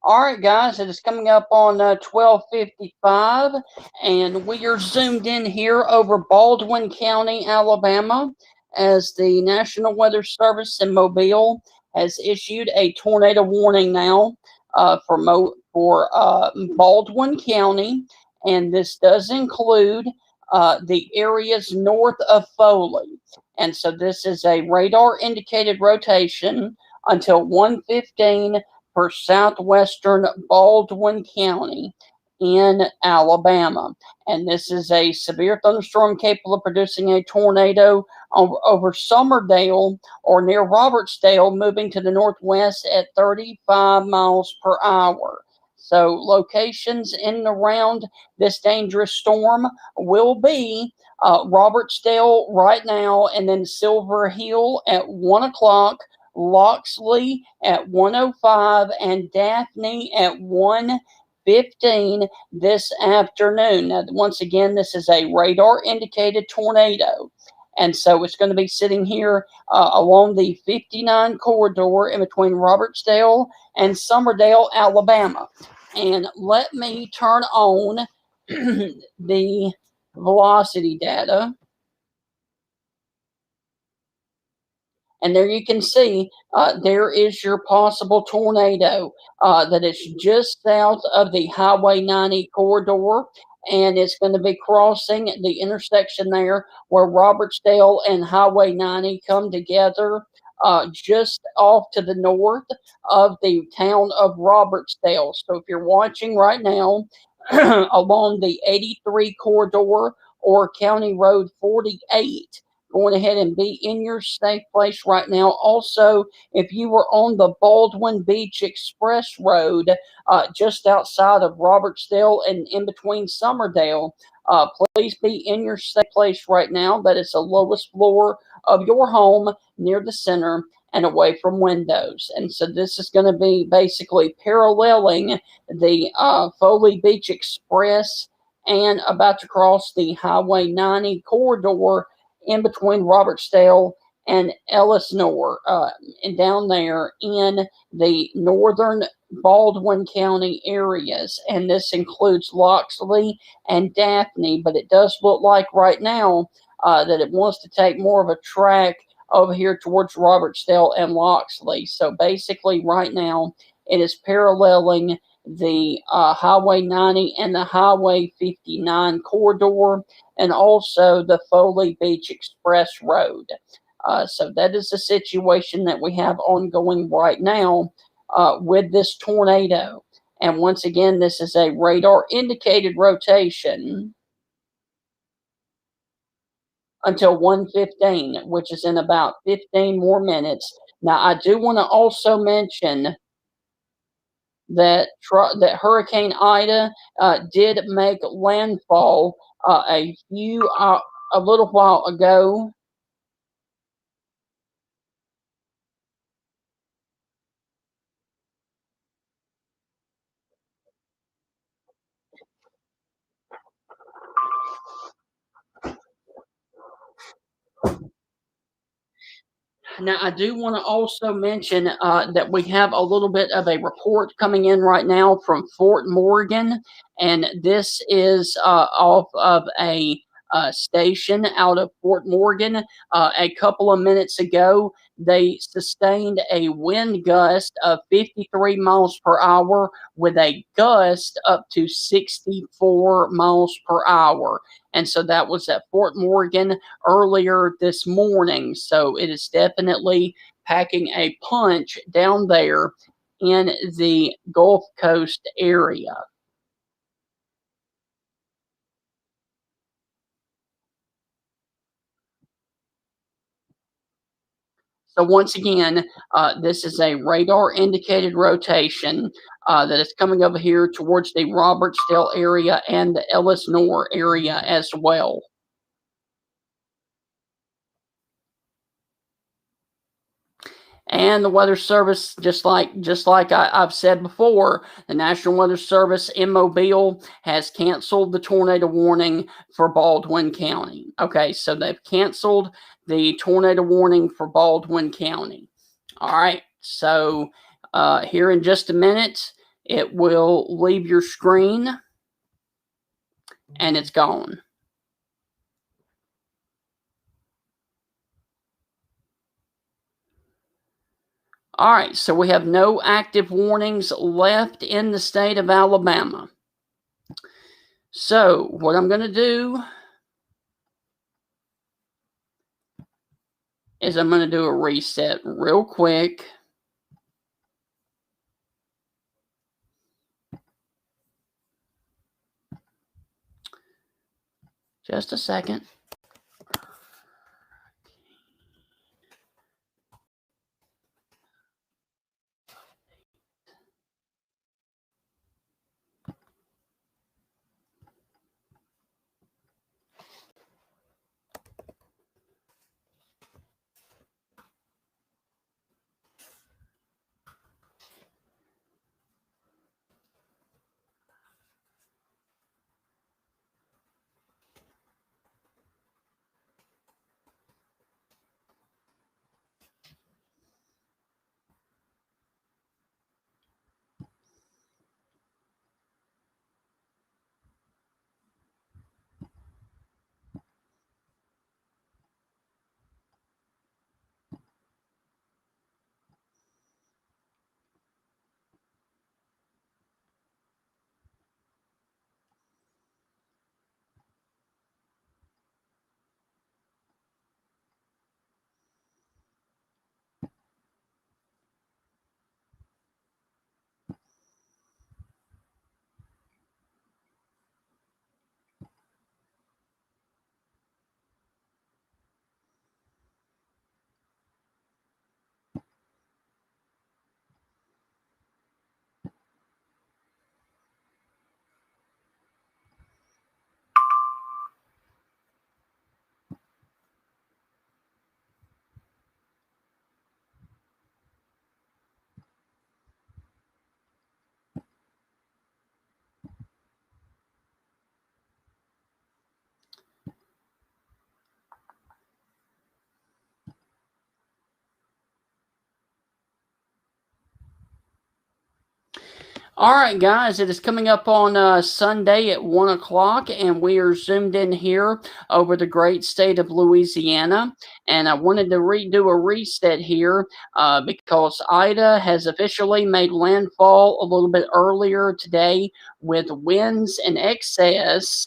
All right, guys, it is coming up on 12:55, and we are zoomed in here over Baldwin County, Alabama, as the National Weather Service in Mobile has issued a tornado warning now for Baldwin County, and this does include the areas north of Foley. And so this is a radar indicated rotation until 1:15 for southwestern Baldwin County in Alabama. And this is a severe thunderstorm capable of producing a tornado over Summerdale or near Robertsdale, moving to the northwest at 35 miles per hour. So, locations in and around this dangerous storm will be Robertsdale right now, and then Silver Hill at 1 o'clock, Loxley at 1:05, and Daphne at 1:15 this afternoon. Now, once again, this is a radar indicated tornado. And so it's going to be sitting here along the 59 corridor in between Robertsdale and Summerdale, Alabama. And let me turn on the velocity data. And there you can see there is your possible tornado that is just south of the Highway 90 corridor. And it's going to be crossing the intersection there where Robertsdale and Highway 90 come together, just off to the north of the town of Robertsdale. So if you're watching right now along the 83 corridor or County Road 48, going ahead and be in your safe place right now. Also, if you were on the Baldwin Beach Express Road, just outside of Robertsdale and in between Summerdale, please be in your safe place right now. That is the lowest floor of your home near the center and away from windows. And so this is going to be basically paralleling the Foley Beach Express and about to cross the Highway 90 corridor in between Robertsdale and Ellisnore, and down there in the northern Baldwin County areas. And this includes Loxley and Daphne, but it does look like right now that it wants to take more of a track over here towards Robertsdale and Loxley. So basically, right now, it is paralleling the Highway 90 and the Highway 59 corridor, and also the Foley Beach Express Road. So that is the situation that we have ongoing right now with this tornado. And once again, this is a radar indicated rotation until 1:15, which is in about 15 more minutes. Now, I do want to also mention that Hurricane Ida did make landfall a little while ago. Now, I do want to also mention that we have a little bit of a report coming in right now from Fort Morgan, and this is off of a station out of Fort Morgan. A couple of minutes ago, they sustained a wind gust of 53 miles per hour with a gust up to 64 miles per hour. And so that was at Fort Morgan earlier this morning. So it is definitely packing a punch down there in the Gulf Coast area. So once again, this is a radar indicated rotation that is coming over here towards the Robertsdale area and the Ellisnore area as well. And the Weather Service, just like I've said before, the National Weather Service in Mobile has canceled the tornado warning for Baldwin County. Okay, so they've canceled the tornado warning for Baldwin County. All right, so here in just a minute, it will leave your screen and it's gone. All right, so we have no active warnings left in the state of Alabama. So, what I'm going to do is I'm going to do a reset real quick. Just a second. All right, guys, it is coming up on Sunday at 1 o'clock, and we are zoomed in here over the great state of Louisiana. And I wanted to do a reset here because Ida has officially made landfall a little bit earlier today with winds in excess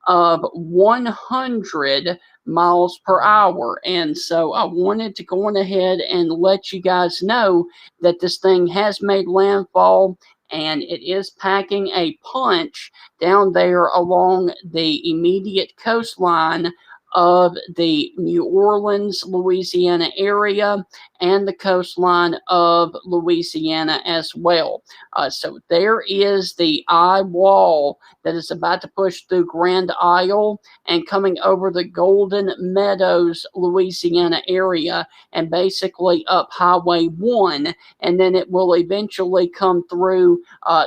of 100 miles per hour. And so I wanted to go on ahead and let you guys know that this thing has made landfall and it is packing a punch down there along the immediate coastline of the New Orleans, Louisiana area and the coastline of Louisiana as well. So there is the eye wall that is about to push through Grand Isle and coming over the Golden Meadows, Louisiana area and basically up Highway 1. And then it will eventually come through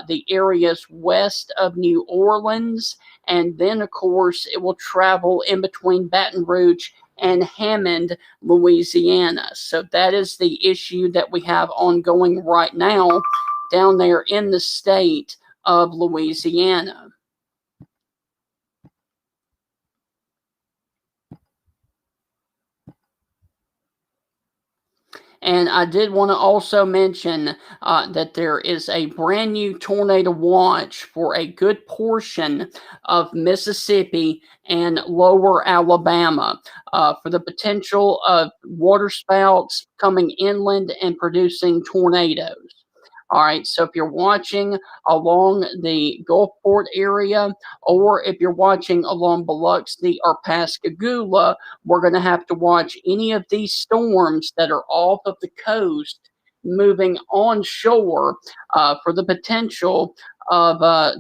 the areas west of New Orleans. And then, of course, it will travel in between Baton Rouge and Hammond, Louisiana. So that is the issue that we have ongoing right now down there in the state of Louisiana. And I did want to also mention that there is a brand new tornado watch for a good portion of Mississippi and lower Alabama for the potential of waterspouts coming inland and producing tornadoes. All right, so if you're watching along the Gulfport area, or if you're watching along Biloxi or Pascagoula, we're going to have to watch any of these storms that are off of the coast moving onshore for the potential of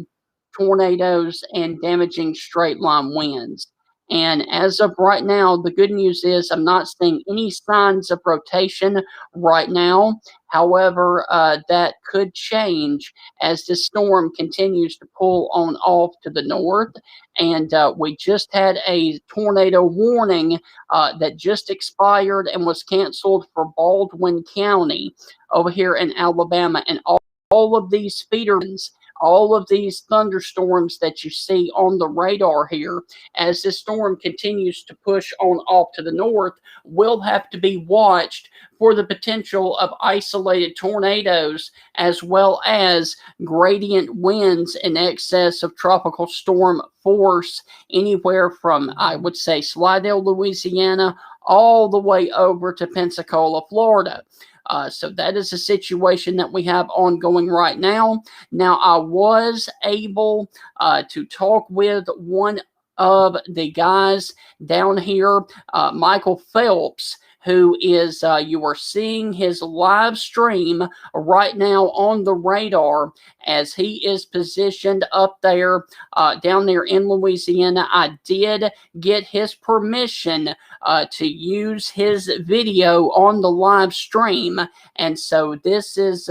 tornadoes and damaging straight line winds. And as of right now, the good news is I'm not seeing any signs of rotation right now. However, that could change as the storm continues to pull on off to the north. And we just had a tornado warning that just expired and was canceled for Baldwin County over here in Alabama. And all all of these speeder winds, all of these thunderstorms that you see on the radar here, as this storm continues to push on off to the north, will have to be watched for the potential of isolated tornadoes as well as gradient winds in excess of tropical storm force, anywhere from, I would say, Slidell, Louisiana, all the way over to Pensacola, Florida. So that is the situation that we have ongoing right now. Now, I was able to talk with one of the guys down here, Michael Phelps, who is, you are seeing his live stream right now on the radar as he is positioned up there, down there in Louisiana. I did get his permission to use his video on the live stream. And so this is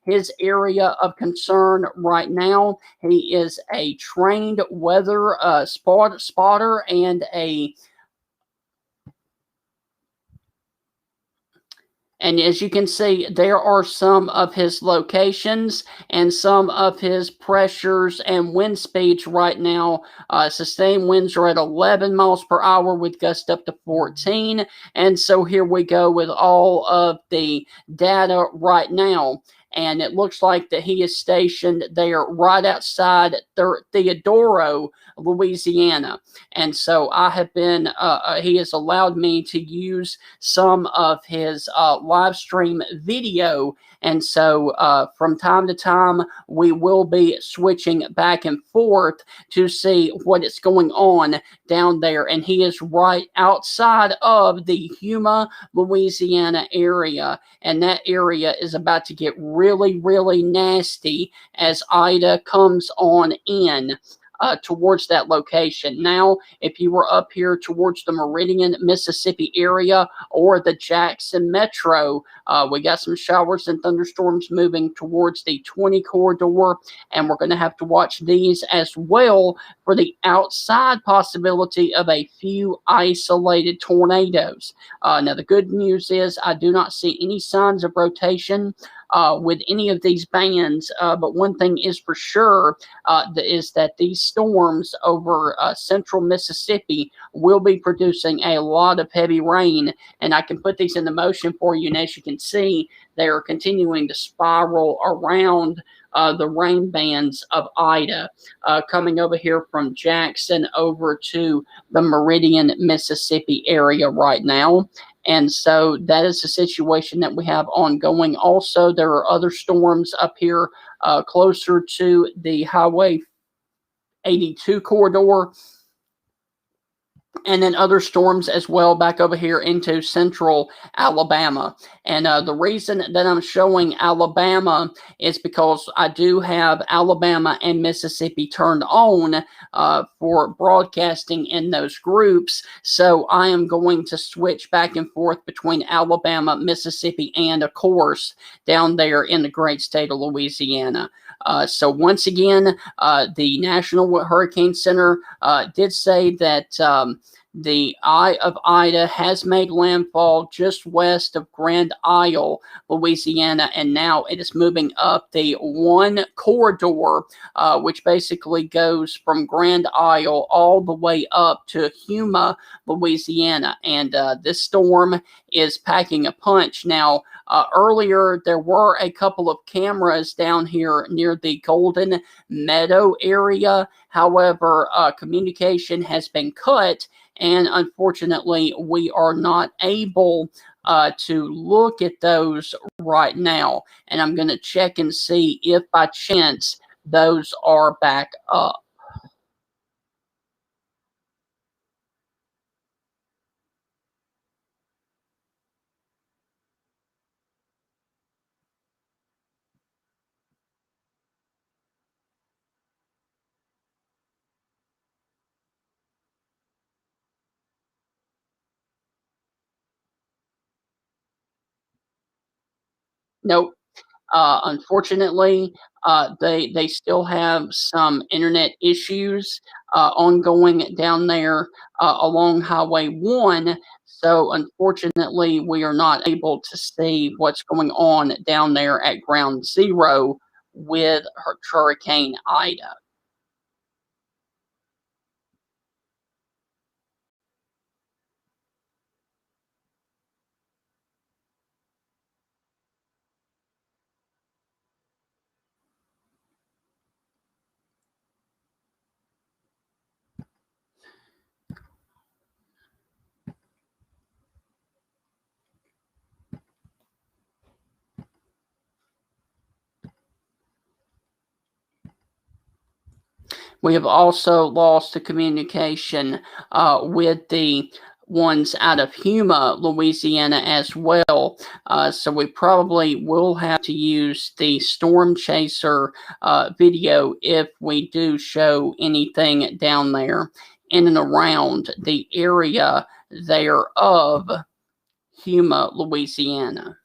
his area of concern right now. He is a trained weather spotter and as you can see, there are some of his locations and some of his pressures and wind speeds right now. Sustained winds are at 11 miles per hour with gusts up to 14. And so here we go with all of the data right now. And it looks like that he is stationed there right outside Theodoro, Louisiana. And so I have been, he has allowed me to use some of his live stream video. And so from time to time, we will be switching back and forth to see what is going on down there. And he is right outside of the Yuma, Louisiana area. And that area is about to get really, really nasty as Ida comes on in. Towards that location. Now, if you were up here towards the Meridian, Mississippi area or the Jackson Metro, we got some showers and thunderstorms moving towards the 20 corridor, and we're going to have to watch these as well for the outside possibility of a few isolated tornadoes. Now, the good news is I do not see any signs of rotation with any of these bands, but one thing is for sure is that these storms over central Mississippi will be producing a lot of heavy rain, and I can put these into motion for you, and as you can see, they are continuing to spiral around the rain bands of Ida, coming over here from Jackson over to the Meridian, Mississippi area right now. And so that is the situation that we have ongoing. Also, there are other storms up here closer to the Highway 82 corridor, and then other storms as well back over here into central Alabama. And the reason that I'm showing Alabama is because I do have Alabama and Mississippi turned on for broadcasting in those groups. So I am going to switch back and forth between Alabama, Mississippi, and of course down there in the great state of Louisiana. So once again, the National Hurricane Center did say that the Eye of Ida has made landfall just west of Grand Isle, Louisiana, and now it is moving up the one corridor, which basically goes from Grand Isle all the way up to Yuma, Louisiana. And this storm is packing a punch. Now, earlier, there were a couple of cameras down here near the Golden Meadow area. However, communication has been cut, and unfortunately, we are not able to look at those right now. And I'm going to check and see if by chance those are back up. Nope. Unfortunately, they still have some internet issues ongoing down there along Highway 1. So unfortunately, we are not able to see what's going on down there at ground zero with Hurricane Ida. We have also lost the communication with the ones out of Huma, Louisiana, as well. So we probably will have to use the Storm Chaser video if we do show anything down there in and around the area there of Huma, Louisiana.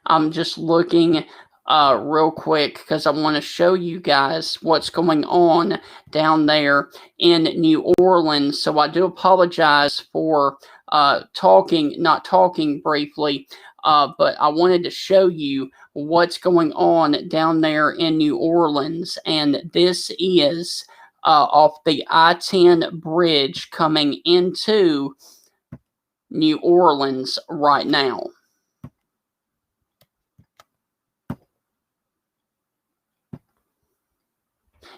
I'm just looking real quick because I want to show you guys what's going on down there in New Orleans. So I do apologize for not talking briefly, but I wanted to show you what's going on down there in New Orleans. And this is off the I-10 bridge coming into New Orleans right now.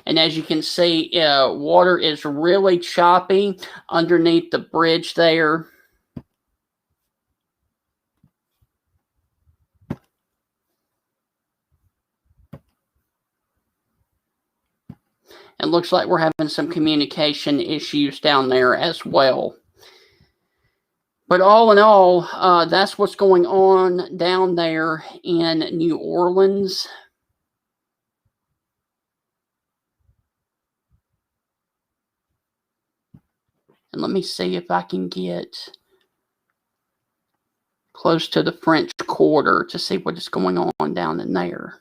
And as you can see, water is really choppy underneath the bridge there. It looks like we're having some communication issues down there as well. But all in all, that's what's going on down there in New Orleans. And let me see if I can get close to the French Quarter to see what is going on down in there.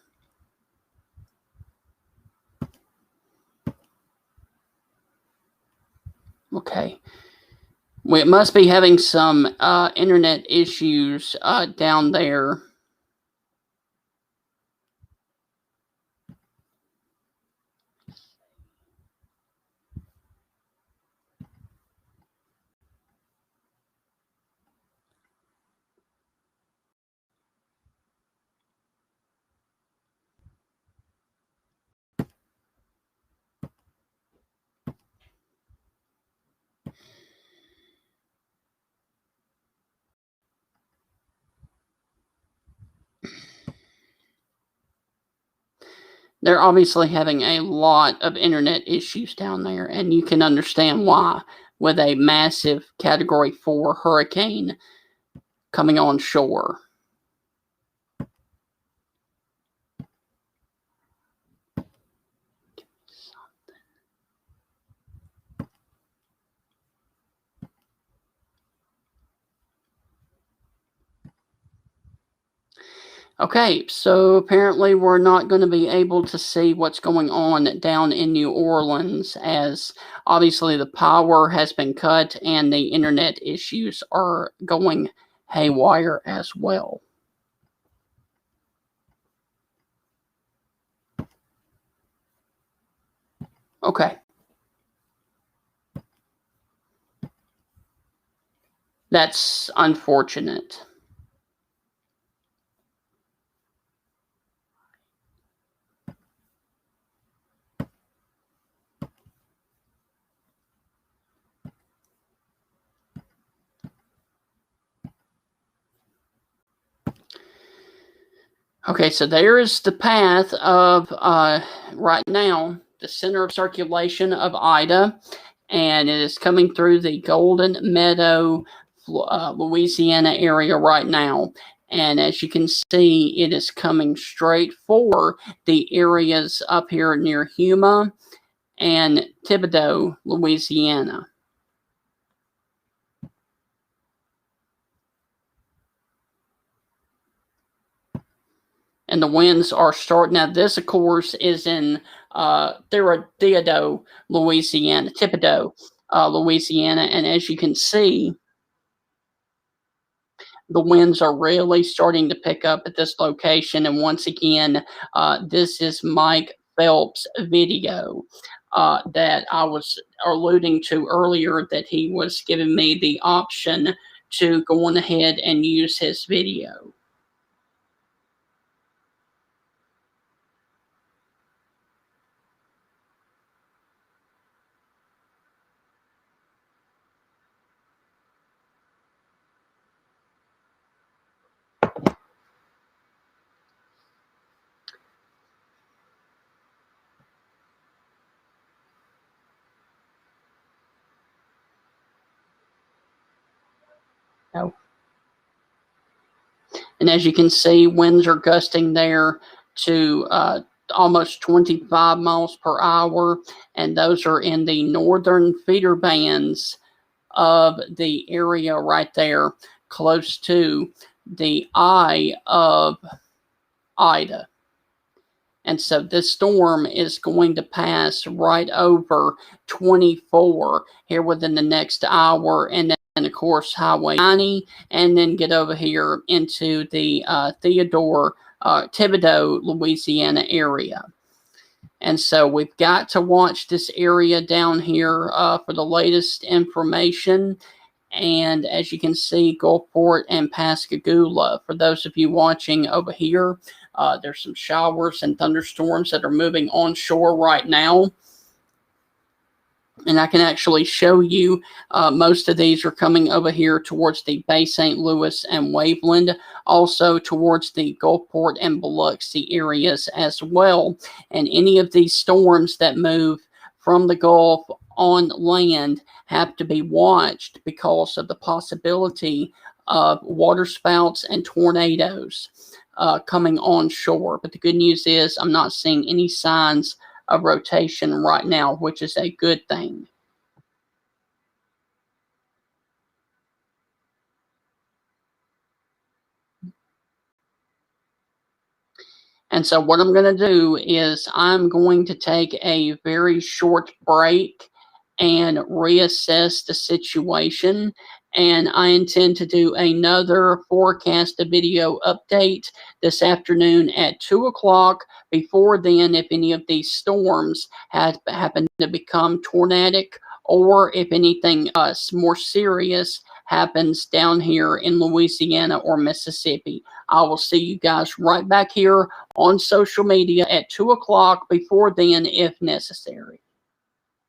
Okay. We must be having some internet issues down there. They're obviously having a lot of internet issues down there, and you can understand why with a massive Category 4 hurricane coming on shore. Okay, so apparently we're not going to be able to see what's going on down in New Orleans, as obviously the power has been cut and the internet issues are going haywire as well. Okay. That's unfortunate. Okay, so there is the path of right now the center of circulation of Ida, and it is coming through the Golden Meadow, Louisiana area right now. And as you can see, it is coming straight for the areas up here near Huma and Thibodaux, Louisiana. And the winds are starting. Now, this, of course, is in Thibodaux, Louisiana, Louisiana. And as you can see, the winds are really starting to pick up at this location. And once again, this is Mike Phelps' video that I was alluding to earlier, that he was giving me the option to go on ahead and use his video. Oh. And as you can see, winds are gusting there to almost 25 miles per hour, and those are in the northern feeder bands of the area right there, close to the eye of Ida. And so this storm is going to pass right over 24 here within the next hour, and then, of course, Highway 90, and then get over here into the Thibodaux, Louisiana area. And so we've got to watch this area down here for the latest information. And as you can see, Gulfport and Pascagoula. For those of you watching over here, there's some showers and thunderstorms that are moving onshore right now. And I can actually show you most of these are coming over here towards the Bay St. Louis and Waveland, also towards the Gulfport and Biloxi areas as well. And any of these storms that move from the Gulf on land have to be watched because of the possibility of waterspouts and tornadoes coming onshore. But the good news is I'm not seeing any signs of rotation right now, which is a good thing. And so what I'm going to do is I'm going to take a very short break and reassess the situation. And I intend to do another forecasted video update this afternoon at 2 o'clock. Before then, if any of these storms happen to become tornadic, or if anything more serious happens down here in Louisiana or Mississippi, I will see you guys right back here on social media at 2 o'clock before then, if necessary.